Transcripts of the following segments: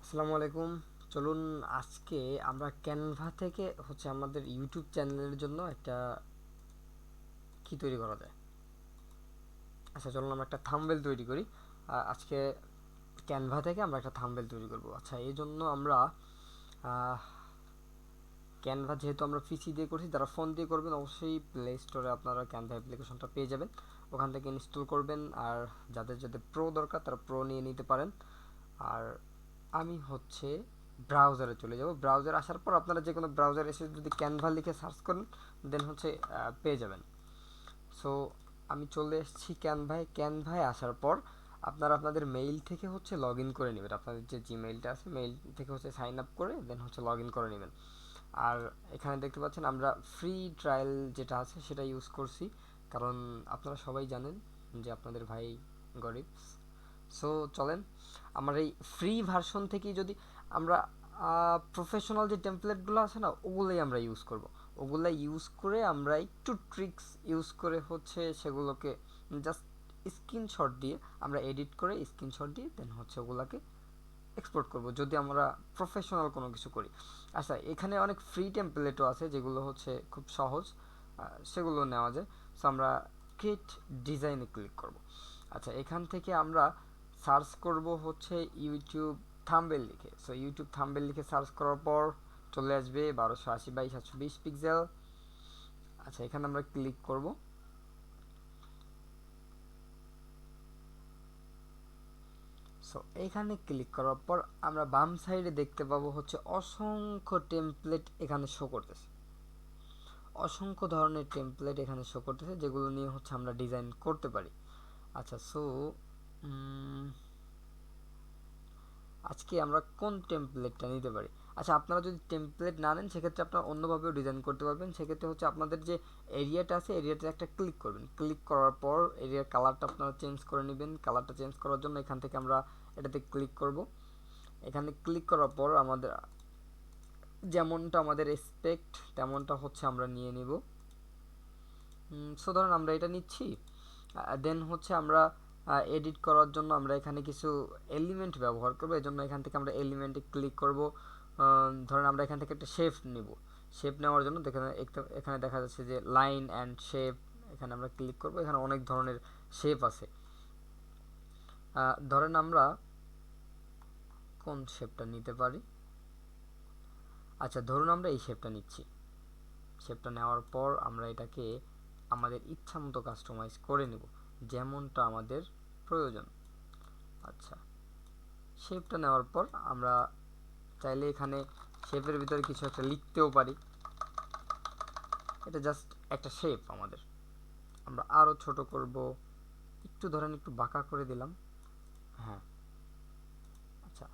আসসালামু আলাইকুম। চলুন আজকে আমরা ক্যানভা থেকে আমাদের ইউটিউব চ্যানেলের জন্য একটা কি তৈরি করা যায়। আচ্ছা, চলুন আমরা একটা থাম্বনেল তৈরি করি। আজকে ক্যানভা থেকে আমরা একটা থাম্বনেল তৈরি করব। আচ্ছা, এই জন্য আমরা ক্যানভা যেহেতু আমরা পিসি দিয়ে করছি, যারা ফোন দিয়ে করবেন অবশ্যই প্লে স্টোরে আপনারা ক্যানভা অ্যাপ্লিকেশনটা পেয়ে যাবেন, ওখান থেকে ইনস্টল করবেন। আর যাদের যাদের প্রো দরকার তারা প্রো নিয়ে নিতে পারেন। আর আমি ব্রাউজারে চলে যাব। ব্রাউজারে আসার পর আপনারা যে কোনো ব্রাউজারে এসে যদি ক্যানভা লিখে সার্চ করেন দেন পেয়ে যাবেন। সো আমি চলে এসেছি ক্যানভায়। ক্যানভায় আসার পর আপনারা আপনাদের মেইল থেকে লগ ইন করে নেবেন। আপনাদের যে জিমেইলটা আছে মেইল থেকে সাইন আপ করে দেন লগ ইন করে নেবেন। আর এখানে দেখতে পাচ্ছেন আমরা ফ্রি ট্রায়াল যেটা আছে সেটা ইউজ করছি, কারণ আপনারা সবাই জানেন যে আপনাদের ভাই গরিব। সো চলেন আমার এই ফ্রি ভার্সন থেকেই যদি আমরা প্রফেশনাল যে টেমপ্লেটগুলো আছে না ওগুলোই আমরা ইউজ করব। ওগুলো ইউজ করে আমরা একটু ট্রিক্স ইউজ করে সেগুলোকে জাস্ট স্ক্রিনশট দিয়ে আমরা এডিট করে স্ক্রিনশট দিয়ে দেন ওগুলাকে এক্সপোর্ট করব যদি আমরা প্রফেশনাল কোনো কিছু করি। আচ্ছা, এখানে অনেক ফ্রি টেমপ্লেটও আছে যেগুলো খুব সহজ, সেগুলো নেওয়া যায়। সো আমরা ক্রিয়েট ডিজাইনে ক্লিক করব। আচ্ছা, এখান থেকে আমরা সার্চ করব ইউটিউব থাম্বনেল লিখে। সো ইউটিউব থাম্বনেল লিখে সার্চ করার পর চলে আসবে 1280x720 পিক্সেল। আচ্ছা, এখানে আমরা ক্লিক করব। সো এখানে ক্লিক করার পর আমরা বাম সাইডে দেখতে পাবো অসংখ্য টেমপ্লেট এখানে শো করতেছে। অসংখ্য ধরনের টেমপ্লেট এখানে শো করতেছে যেগুলো নিয়ে আমরা ডিজাইন করতে পারি। আচ্ছা, সো আজকে আমরা কোন টেমপ্লেটটা নিতে পারি? আচ্ছা, আপনারা যদি টেমপ্লেট না নেন সেক্ষেত্রে আপনারা অন্যভাবেও ডিজাইন করতে পারবেন। সেক্ষেত্রে আপনাদের যে এরিয়াটা আছে এরিয়াতে একটা ক্লিক করবেন। ক্লিক করার পর এরিয়ার কালারটা আপনারা চেঞ্জ করে নেবেন। কালারটা চেঞ্জ করার জন্য এখান থেকে আমরা এটাতে ক্লিক করব। এখানে ক্লিক করার পর আমাদের যেমনটা আমাদের এক্সপেক্ট তেমনটা আমরা নিয়ে নিব। সো ধরুন আমরা এটা নিচ্ছি। দেন আমরা এডিট করার জন্য আমরা এখানে কিছু এলিমেন্ট ব্যবহার করব। এজন্য এখান থেকে আমরা এলিমেন্টে ক্লিক করব। ধরেন আমরা এখান থেকে একটা শেপ নিব। শেপ নেওয়ার জন্য এখানে দেখা যাচ্ছে যে লাইন অ্যান্ড শেপ, এখানে আমরা ক্লিক করব। এখানে অনেক ধরনের শেপ আছে। ধরেন আমরা কোন শেপটা নিতে পারি? আচ্ছা, ধরুন আমরা এই শেপটা নিচ্ছি। শেপটা নেওয়ার পর আমরা এটাকে আমাদের ইচ্ছা মতো কাস্টমাইজ করে নেব যেমনটা আমাদের প্রয়োজন। আচ্ছা, শেপটা নেওয়ার পর আমরা চাইলে এখানে শেপের ভিতরে কিছু একটা লিখতেও পারি। এটা জাস্ট একটা শেপ আমাদের। আমরা আরও ছোট করব, একটু ধরেন একটু বাঁকা করে দিলাম। হ্যাঁ, আচ্ছা,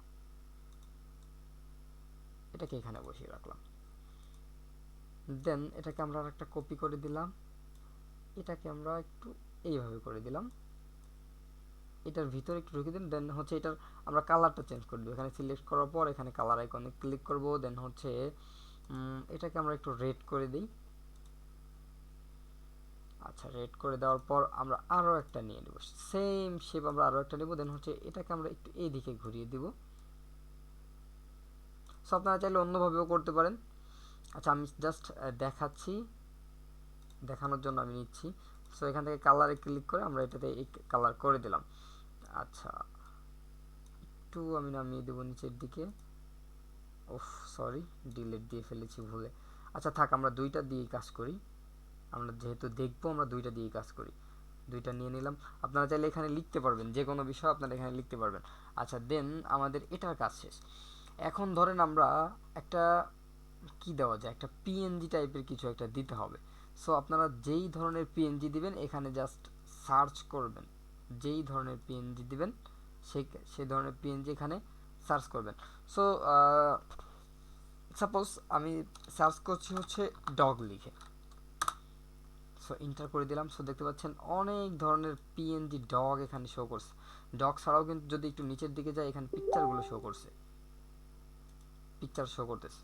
এটাকে এখানে বসিয়ে রাখলাম। দেন এটাকে আমরা একটা কপি করে দিলাম। এটাকে আমরা একটু এইভাবে করে দিলাম। এটার ভিতরে একটু ঢুকে দিন। দেন এটার আমরা কালারটা চেঞ্জ করে দেবো। এখানে সিলেক্ট করার পর এখানে কালার আইকনে ক্লিক করব। দেন এটাকে আমরা একটু রেড করে দিই। আচ্ছা, রেড করে দেওয়ার পর আমরা আরও একটা নিয়ে নেব, সেম শেপ আমরা আরও একটা নেব। দেন এটাকে আমরা একটু এই দিকে ঘুরিয়ে দিব। সো আপনারা চাইলে অন্যভাবেও করতে পারেন। আচ্ছা, আমি জাস্ট দেখাচ্ছি, দেখানোর জন্য আমি নিচ্ছি। সো এখান থেকে কালারে ক্লিক করে আমরা এটাতে এই কালার করে দিলাম। আচ্ছা, একটু আমি নামিয়ে দেবো নিচের দিকে। ওফ, সরি, ডিলিট দিয়ে ফেলেছি ভুলে। আচ্ছা থাক, আমরা দুইটা দিয়েই কাজ করি। আমরা যেহেতু দেখবো আমরা দুইটা দিয়েই কাজ করি। দুইটা নিয়ে নিলাম। আপনারা চাইলে এখানে লিখতে পারবেন, যে কোনো বিষয় আপনারা এখানে লিখতে পারবেন। আচ্ছা, দেন আমাদের এটার কাজ শেষ। এখন ধরেন আমরা একটা কি দেওয়া যায়, একটা পিএনজি টাইপের কিছু একটা দিতে হবে। সো আপনারা যেই ধরনের পিএনজি দিবেন এখানে জাস্ট সার্চ করবেন। যেই ধরনের পিএনজি দিবেন সেই ধরনের পিএনজি এখানে সার্চ করবেন। সো সাপোজ আমি সার্চ করছি ডগ লিখে। সো ইন্টার করে দিলাম। সো দেখতে পাচ্ছেন অনেক ধরনের পিএনজি ডগ এখানে শো করছে। ডগ ছাড়াও কিন্তু যদি একটু নিচের দিকে যায় এখানে পিকচারগুলো শো করছে, পিকচার শো করতেছে।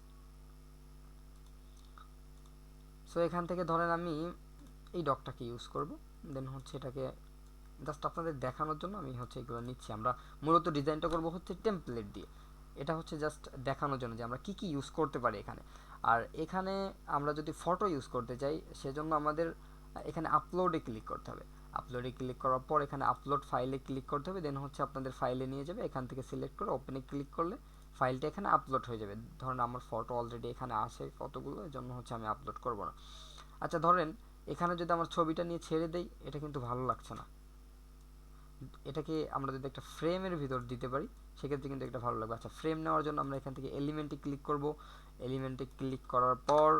সো এখান থেকে ধরেন আমি এই ডগটাকে ইউজ করব। দেন এটাকে জাস্ট আপনাদের দেখানোর জন্য আমি এগুলো নিচ্ছি। আমরা মূলত ডিজাইনটা করব টেমপ্লেট দিয়ে। এটা হচ্ছে জাস্ট দেখানোর জন্য যে আমরা কি কি ইউজ করতে পারি এখানে। আর এখানে আমরা যদি ফটো ইউজ করতে চাই সেজন্য আমাদের এখানে আপলোডে ক্লিক করতে হবে। আপলোডে ক্লিক করার পর এখানে আপলোড ফাইলে ক্লিক করতে হবে, দেন হচ্ছে আপনাদের ফাইলে নিয়ে যাবে, এখান থেকে সিলেক্ট করে ওপেনে ক্লিক করলে ফাইলটা এখানে আপলোড হয়ে যাবে। ধরেন আমার ফটো অলরেডি এখানে আসে কতগুলো, এর জন্য হচ্ছে আমি আপলোড করব না। আচ্ছা ধরেন এখানে যদি আমার ছবিটা নিয়ে ছেড়ে দেই, এটা কিন্তু ভালো লাগছে না। এটাকে আমরা যদি একটা ফ্রেমের ভিতর দিতে পারি সেক্ষেত্রে কিন্তু এটা ভালো লাগবে। আচ্ছা ফ্রেম নেওয়ার জন্য আমরা এখান থেকে এলিমেন্টে ক্লিক করব। এলিমেন্টে ক্লিক করার পর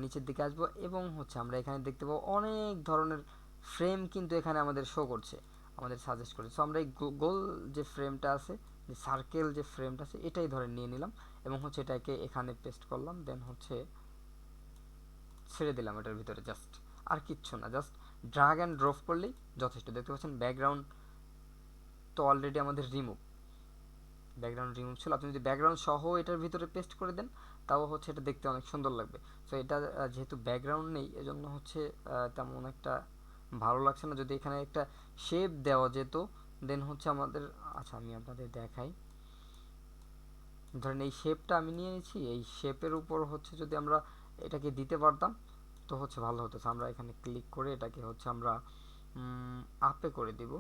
নিচের দিকে আসবো এবং হচ্ছে আমরা এখানে দেখতে পাবো অনেক ধরনের ফ্রেম কিন্তু এখানে আমাদের শো করছে, আমাদের সাজেস্ট করছে। সো আমরা এই গোল যে ফ্রেমটা আছে, যে সার্কেল যে ফ্রেমটা আছে, এটাই ধরে নিয়ে নিলাম এবং হচ্ছে এটাকে এখানে পেস্ট করলাম, দেন হচ্ছে ছেড়ে দিলাম এটার ভিতরে। জাস্ট আর কিচ্ছু না, জাস্ট ড্রাগ অ্যান্ড ড্রপ করলেই যথেষ্ট। দেখতে পাচ্ছেন ব্যাকগ্রাউন্ড তো অলরেডি আমাদের ব্যাকগ্রাউন্ড রিমুভ ছিল। আপনি যদি ব্যাকগ্রাউন্ড সহ এটার ভিতরে পেস্ট করে দেন তাও হচ্ছে এটা দেখতে অনেক সুন্দর লাগবে। সো এটা যেহেতু ব্যাকগ্রাউন্ড নেই এজন্য হচ্ছে তেমন একটা ভালো লাগছে না। যদি এখানে একটা শেপ দেওয়া যেত দেন হচ্ছে আমাদের, আচ্ছা আমি আপনাদের দেখাই। ধরেন এই শেপটা আমি নিয়ে নিয়েছি, এই শেপের উপর হচ্ছে যদি আমরা এটাকে দিতে পারতাম তো হচ্ছে ভালো হতো। আমরা এখানে ক্লিক করে এটাকে হচ্ছে আমরা আপে করে দিব।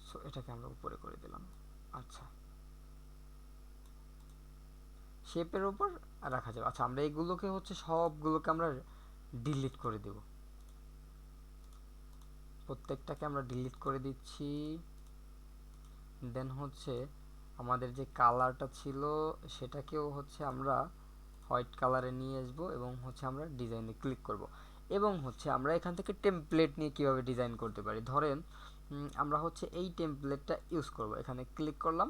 সো এটাকে আমরা উপরে করে দিলাম। আচ্ছা শেপের উপর রাখা যাবে। আচ্ছা আমরা এইগুলোকে হচ্ছে সবগুলোকে আমরা ডিলিট করে দেব, প্রত্যেকটাকে আমরা ডিলিট করে দিচ্ছি। দেন হচ্ছে আমাদের যে কালারটা ছিল সেটাকেও হচ্ছে আমরা হোয়াইট কালারে নিয়ে আসবো এবং হচ্ছে আমরা ডিজাইনে ক্লিক করব এবং হচ্ছে আমরা এখান থেকে টেমপ্লেট নিয়ে কিভাবে ডিজাইন করতে পারি। ধরেন আমরা হচ্ছে এই টেমপ্লেটটা ইউজ করব, এখানে ক্লিক করলাম।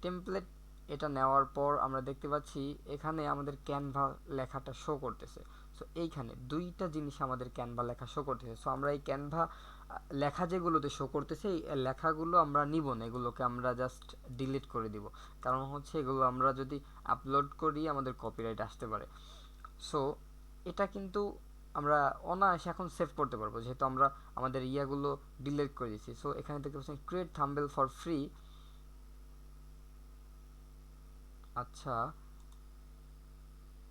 টেমপ্লেট এটা নেওয়ার পর আমরা দেখতে পাচ্ছি এখানে আমাদের ক্যানভা লেখাটা শো করতেছে। সো এইখানে দুইটা জিনিস আমাদের ক্যানভা লেখা শো করতেছে। সো আমরা এই ক্যানভা লেখা যেগুলোতে শো করতেছে এই লেখাগুলো আমরা নিব না, এগুলোকে আমরা জাস্ট ডিলিট করে দিব। কারণ হচ্ছে এগুলো আমরা যদি আপলোড করি আমাদের কপিরাইট আসতে পারে। সো এটা কিন্তু আমরা অনায়াসে এখন সেভ করতে পারবো যেহেতু আমরা আমাদের ইয়াগুলো ডিলিট করে দিচ্ছি। সো এখানে দেখতে পাচ্ছেন ক্রিয়েট থাম্বনেল ফর ফ্রি। আচ্ছা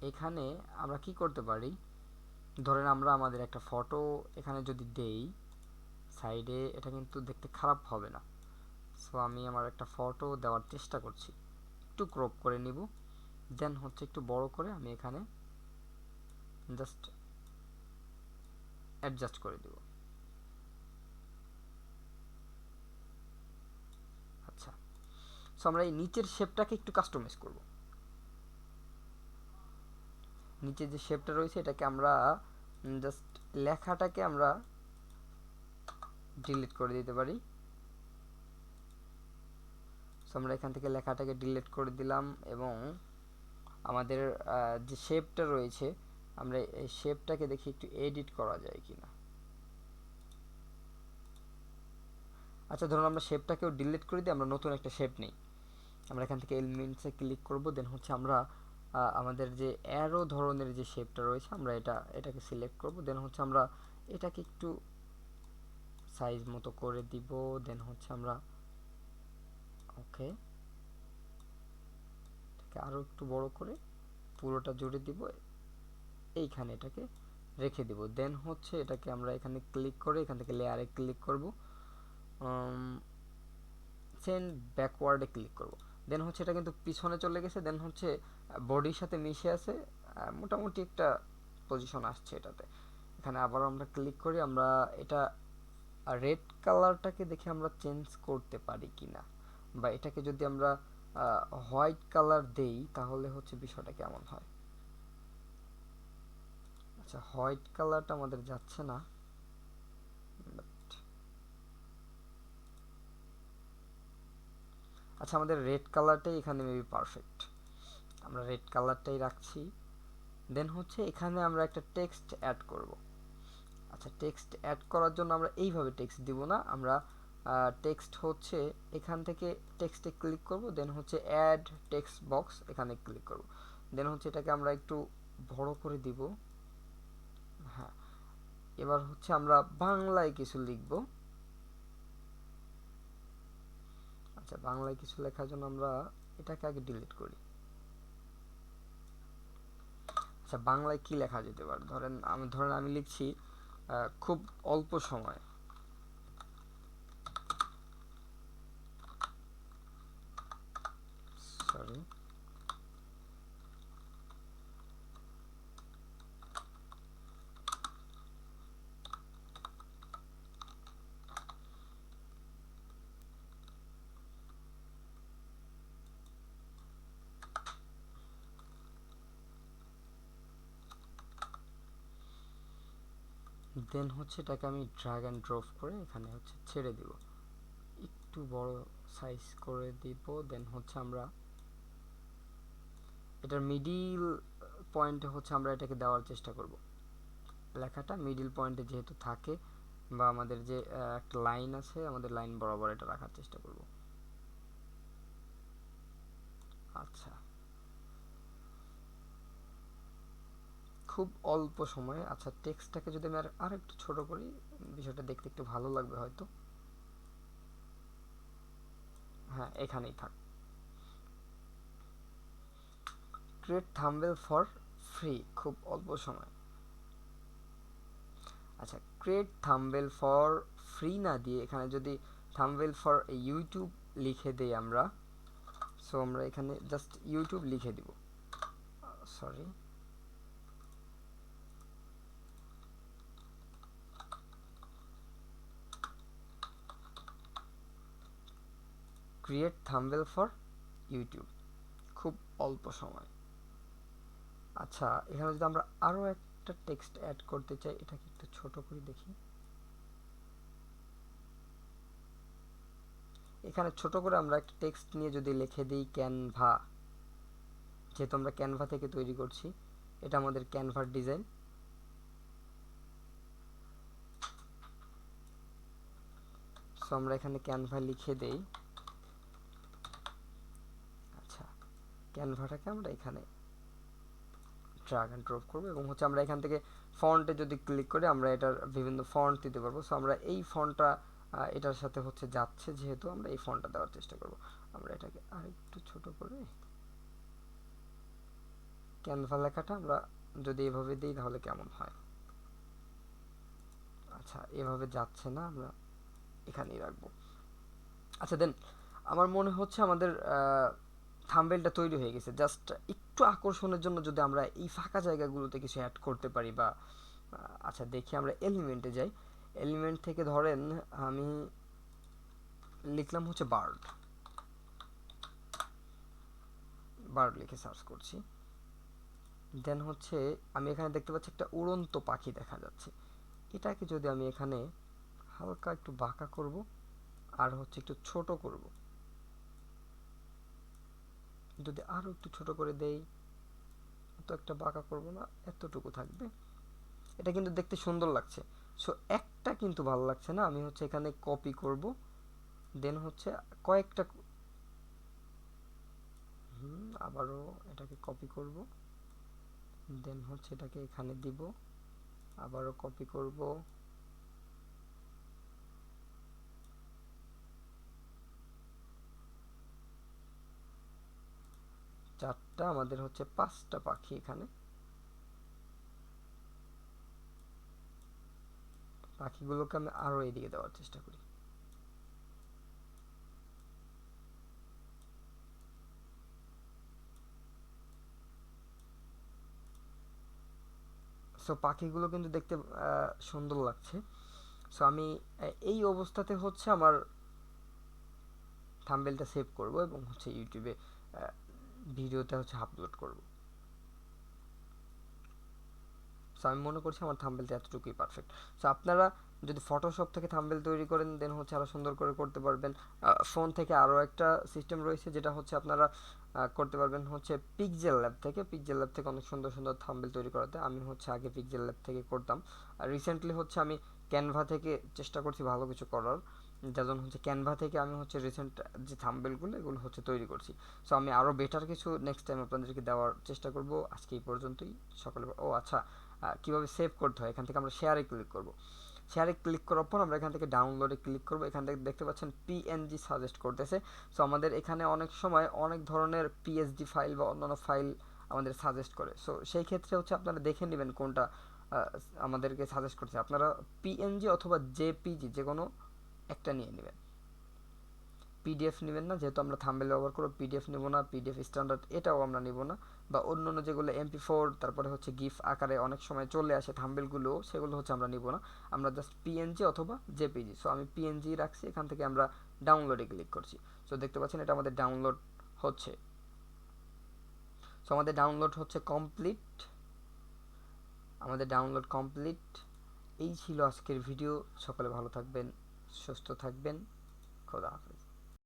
এখানে আমরা কি করতে পারি, ধরেন আমরা আমাদের একটা ফটো এখানে যদি দেই সাইডে, এটা কিন্তু দেখতে খারাপ হবে না। সো আমি আমার একটা ফটো দেওয়ার চেষ্টা করছি, একটু ক্রপ করে নিব, দেন হচ্ছে একটু বড় করে আমি এখানে জাস্ট অ্যাডজাস্ট করে দিব। আচ্ছা সো আমরা এই নিচের শেপটাকে একটু কাস্টমাইজ করব। নিচে যে শেপটা রয়েছে এটাকে আমরা জাস্ট লেখাটাকে আমরা ডিলিট করে দিতে পারি। সো আমরা এখান থেকে লেখাটাকে ডিলিট করে দিলাম এবং আমাদের যে শেপটা রয়েছে আমরা এই শেপটাকে দেখি একটু এডিট করা যায় কিনা। আচ্ছা ধরুন আমরা শেপটাকেও ডিলিট করে দিই, আমরা নতুন একটা শেপ নেই। আমরা এখান থেকে এলিমেন্টসে ক্লিক করব, দেন হচ্ছে আমরা আমাদের যে অ্যারো ধরনের যে শেপটা রয়েছে আমরা এটাকে সিলেক্ট করব, দেন হচ্ছে আমরা এটাকে একটু সাইজ মতো করে দিব, দেন হচ্ছে আমরা ওকে এটাকে আরও একটু বড় করে পুরোটা জুড়ে দিব, এইখানে এটাকে রেখে দিব। দেন হচ্ছে এটাকে আমরা এখানে ক্লিক করে এখান থেকে লেয়ারে ক্লিক করব, সেন্ড ব্যাকওয়ার্ডে ক্লিক করব। দেন হচ্ছে এটা কিন্তু পিছনে চলে গেছে, দেন হচ্ছে বডির সাথে মিশে আছে, মোটামুটি একটা পজিশন আসছে এটাতে। এখানে আবার আমরা ক্লিক করি, আমরা এটা রেড কালারটাকে দেখে আমরা চেঞ্জ করতে পারি কিনা, বা এটাকে যদি আমরা হোয়াইট কালার দেই তাহলে হচ্ছে বিষয়টা কেমন হয়। আচ্ছা হোয়াইট কালারটা আমাদের যাচ্ছে না, আচ্ছা আমাদের রেড কালারটাই এখানে মেবি পারফেক্ট, আমরা রেড কালারটাই রাখছি। দেন হচ্ছে এখানে আমরা একটা টেক্সট অ্যাড করব। আচ্ছা টেক্সট অ্যাড করার জন্য আমরা এইভাবে টেক্সট দিব না, আমরা টেক্সট হচ্ছে এখান থেকে টেক্সটে ক্লিক করব, দেন হচ্ছে অ্যাড টেক্সট বক্স এখানে ক্লিক করব, দেন হচ্ছে এটাকে আমরা একটু বড় করে দিব, হ্যাঁ, এবার হচ্ছে আমরা বাংলায় কিছু লিখব। আচ্ছা, বাংলায় কিছু লেখার জন্য আমরা এটাকে আগে ডিলিট করি। আচ্ছা, বাংলায় কি লেখা যেতে পারে? ধরেন আমি লিখছি খুব অল্প সময়। সরি, দেন হচ্ছে এটাকে আমি ড্র্যাগ অ্যান্ড ড্রপ করে এখানে হচ্ছে ছেড়ে দিব, একটু বড় সাইজ করে দিব। দেন হচ্ছে আমরা এটার মিডিল পয়েন্টে হচ্ছে আমরা এটাকে দেওয়ার চেষ্টা করব। লেখাটা মিডিল পয়েন্টে যেহেতু থাকে, বা আমাদের যে একটা লাইন আছে, আমাদের লাইন বরাবর এটা রাখার চেষ্টা করব। আচ্ছা, খুব অল্প সময়ে। আচ্ছা, টেক্সটটাকে যদি আমি আর একটু ছোট করি, বিষয়টা দেখতে একটু ভালো লাগবে হয়তো। হ্যাঁ, এখানেই থাক। ক্রিয়েট থাম্বনেল ফর ফ্রি, খুব অল্প সময়। আচ্ছা, ক্রিয়েট থাম্বনেল ফর ফ্রি না দিয়ে এখানে যদি থাম্বনেল ফর ইউটিউব লিখে দেই আমরা, সো আমরা এখানে জাস্ট ইউটিউব লিখে দিব। Sorry, create thumbnail for YouTube, খুব অল্প সময়। আচ্ছা, এখানে যদি আমরা আরও একটা টেক্সট অ্যাড করতে চাই, এটাকে একটু ছোট করে দেখি। এখানে ছোট করে আমরা একটা টেক্সট নিয়ে যদি লিখে দিই ক্যানভা, যেহেতু আমরা ক্যানভা থেকে তৈরি করছি, এটা আমাদের ক্যানভার ডিজাইন। সো আমরা এখানে ক্যানভা লিখে দেই। আচ্ছা, ক্যানভাটাকে আমরা এখানে ড্র্যাগ অ্যান্ড ড্রপ করবো, এবং হচ্ছে আমরা এখান থেকে ফন্টে যদি ক্লিক করে আমরা এটার বিভিন্ন ফন্ট দিতে পারবো। সো আমরা এই ফন্টটা এটার সাথে হচ্ছে যাচ্ছে, যেহেতু আমরা এই ফন্টটা দেওয়ার চেষ্টা করব। আমরা এটাকে আরেকটু ছোট করে ক্যানভা লেখাটা আমরা যদি এভাবে দিই তাহলে কেমন হয়? আচ্ছা, এভাবে যাচ্ছে না, আমরা এখানেই রাখবো। আচ্ছা, দেন আমার মনে হচ্ছে আমাদের থাম্বনেলটা তৈরি হয়ে গেছে। জাস্ট একটু আকর্ষণের জন্য যদি আমরা এই ফাঁকা জায়গাগুলোতে কিছু অ্যাড করতে পারি, বা আচ্ছা দেখি, আমরা এলিমেন্টে যাই। এলিমেন্ট থেকে ধরেন আমি লিখলাম হচ্ছে বার্ড, বার্ড লিখে সার্চ করছি। দেন হচ্ছে আমি এখানে দেখতে পাচ্ছি একটা উড়ন্ত পাখি দেখা যাচ্ছে। এটাকে যদি আমি এখানে হালকা একটু বাঁকা করব, আর হচ্ছে একটু ছোট করব, যদি আরও একটু ছোট করে দেই, তো একটা বাঁকা করব না, এতটুকু থাকবে। এটা কিন্তু দেখতে সুন্দর লাগছে। সো একটা কিন্তু ভালো লাগছে না, আমি হচ্ছে এখানে কপি করব। দেন হচ্ছে কয়েকটা, আবারও এটাকে কপি করব। দেন হচ্ছে এটাকে এখানে দিব, আবারও কপি করব। চারটা, আমাদের হচ্ছে পাঁচটা পাখি এখানে। পাখিগুলোকে আমি আরও এদিকে দেওয়ার চেষ্টা করি। সো পাখিগুলো কিন্তু দেখতে সুন্দর লাগছে। সো আমি এই অবস্থাতে হচ্ছে আমার থাম্বনেলটা সেভ করব, এবং হচ্ছে ইউটিউবে ভিডিওতে হচ্ছে আপলোড করব। সো আমি মনে করছি আমার থাম্বনেলটা এতটুকুই পারফেক্ট। সো আপনারা যদি ফটোশপ থেকে থাম্বনেল তৈরি করেন, দেন হচ্ছে আরও সুন্দর করে করতে পারবেন। ফোন থেকে আরও একটা সিস্টেম রয়েছে, যেটা হচ্ছে আপনারা করতে পারবেন হচ্ছে পিক্সেল ল্যাব থেকে। পিক্সেল ল্যাব থেকে অনেক সুন্দর সুন্দর থাম্বনেল তৈরি করাতে আমি হচ্ছে আগে পিক্সেল ল্যাব থেকে করতাম। আর রিসেন্টলি হচ্ছে আমি ক্যানভা থেকে চেষ্টা করছি ভালো কিছু করার, যার জন্য হচ্ছে ক্যানভা থেকে আমি হচ্ছে রিসেন্ট যে থাম্বনেলগুলো এগুলো হচ্ছে তৈরি করছি। সো আমি আরও বেটার কিছু নেক্সট টাইম আপনাদেরকে দেওয়ার চেষ্টা করব। আজকে এই পর্যন্তই। সকালে, ও আচ্ছা, কীভাবে সেভ করতে হয়, এখান থেকে আমরা শেয়ারে ক্লিক করব। শেয়ারে ক্লিক করার পর আমরা এখান থেকে ডাউনলোডে ক্লিক করব। এখান থেকে দেখতে পাচ্ছেন পিএনজি সাজেস্ট করতেছে। সো আমাদের এখানে অনেক সময় অনেক ধরনের পিএসডি ফাইল বা অন্যান্য ফাইল আমাদের সাজেস্ট করে। সো সেই ক্ষেত্রে হচ্ছে আপনারা দেখে নেবেন কোনটা আমাদেরকে সাজেস্ট করছে। আপনারা পিএনজি অথবা জেপিজি যে কোনো একটা নিয়ে নেবেন, পিডিএফ নেবেন না, যেহেতু আমরা থাম্বনেল ব্যবহার করব। পিডিএফ নেব না, পিডিএফ স্ট্যান্ডার্ড এটাও আমরা নিব না, বা অন্য অন্য যেগুলো এমপি4 তারপরে হচ্ছে গিফ আকারে অনেক সময় চলে আসে থাম্বনেলগুলো, সেগুলো হচ্ছে আমরা নিব না। আমরা জাস্ট পিএনজি অথবা জেপিজি। সো আমি পিএনজি রাখছি। এখান থেকে আমরা ডাউনলোডে ক্লিক করছি। সো দেখতে পাচ্ছেন এটা আমাদের ডাউনলোড হচ্ছে। সো আমাদের ডাউনলোড হচ্ছে কমপ্লিট। আমাদের ডাউনলোড কমপ্লিট। এই ছিল আজকের ভিডিও। সকলে ভালো থাকবেন, সুস্থ থাকবেন। খোদা হাফেজ।